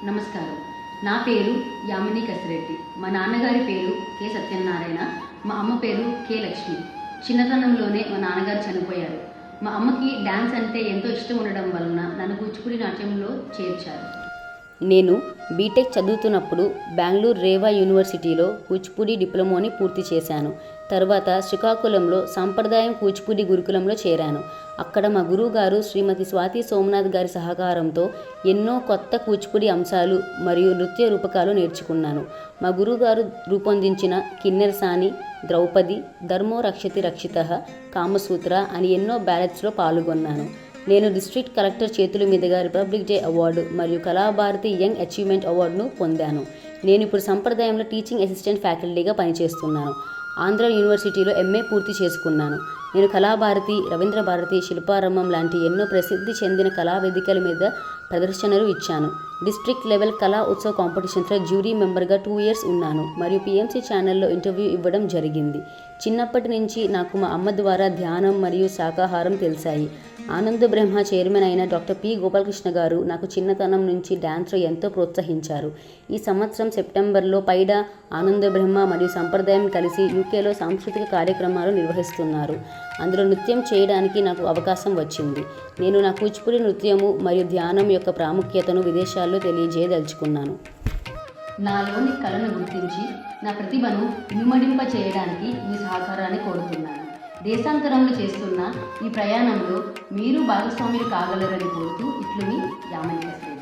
నమస్కారం. నా పేరు యామిని కసిరెడ్డి. మా నాన్నగారి పేరు కె సత్యనారాయణ. మా అమ్మ పేరు కె లక్ష్మి. చిన్నతనంలోనే మా నాన్నగారు చనిపోయారు. మా అమ్మకి డ్యాన్స్ అంటే ఎంతో ఇష్టం ఉండడం వలన నన్ను కూచిపూడి నాట్యంలో చేర్చారు. నేను బీటెక్ చదువుతున్నప్పుడు బెంగళూరు రేవా యూనివర్సిటీలో కూచిపూడి డిప్లొమాని పూర్తి చేశాను. తర్వాత శ్రీకాకుళంలో సాంప్రదాయం కూచిపూడి గురుకులంలో చేరాను. అక్కడ మా గురువుగారు శ్రీమతి స్వాతి సోమనాథ్ గారి సహకారంతో ఎన్నో కొత్త కూచిపూడి అంశాలు మరియు నృత్య రూపకాలు నేర్చుకున్నాను. మా గురువుగారు రూపొందించిన కిన్నెరసాని, ద్రౌపది, ధర్మో రక్షతి రక్షితః, కామసూత్ర అని ఎన్నో బ్యాలెట్స్లో పాల్గొన్నాను. నేను డిస్ట్రిక్ట్ కలెక్టర్ చేతుల మీదుగా రిపబ్లిక్ డే అవార్డు మరియు కళాభారతి యంగ్ అచీవ్మెంట్ అవార్డును పొందాను. నేను ఇప్పుడు సంప్రదాయంలో టీచింగ్ అసిస్టెంట్ ఫ్యాకల్టీగా పనిచేస్తున్నాను. ఆంధ్ర యూనివర్సిటీలో ఎంఏ పూర్తి చేసుకున్నాను. నేను కళాభారతి, రవీంద్ర భారతి, శిల్పారంభం లాంటి ఎన్నో ప్రసిద్ధి చెందిన కళా వేదికల మీద ప్రదర్శనలు ఇచ్చాను. డిస్ట్రిక్ట్ లెవెల్ కళా ఉత్సవ్ కాంపిటీషన్స్లో జ్యూరీ మెంబర్గా 2 years ఉన్నాను మరియు పిఎంసి ఛానల్లో ఇంటర్వ్యూ ఇవ్వడం జరిగింది. చిన్నప్పటి నుంచి నాకు మా అమ్మ ద్వారా ధ్యానం మరియు శాకాహారం తెలిసాయి. ఆనంద బ్రహ్మ చైర్మన్ అయిన డాక్టర్ పి గోపాలకృష్ణ గారు నాకు చిన్నతనం నుంచి డ్యాన్స్లో ఎంతో ప్రోత్సహించారు. ఈ సంవత్సరం సెప్టెంబర్లో పైడా, ఆనంద బ్రహ్మ మరియు సంప్రదాయం కలిసి యూకేలో సాంస్కృతిక కార్యక్రమాలు నిర్వహిస్తున్నారు. అందులో నృత్యం చేయడానికి నాకు అవకాశం వచ్చింది. నేను నా కూచిపూడి నృత్యము మరియు ధ్యానం యొక్క ప్రాముఖ్యతను విదేశాల్లో తెలియజేయదలుచుకున్నాను. నాలోని కళను గుర్తించి నా ప్రతిభను ఇనుమడింప చేయడానికి మీ సహకారాన్ని కోరుతున్నాను. దేశాంతరంలో చేస్తున్న ఈ ప్రయాణంలో మీరు భాగస్వాములు కాగలరని కోరుతూ ఇట్లు మీ యామిని కసిరెడ్డి.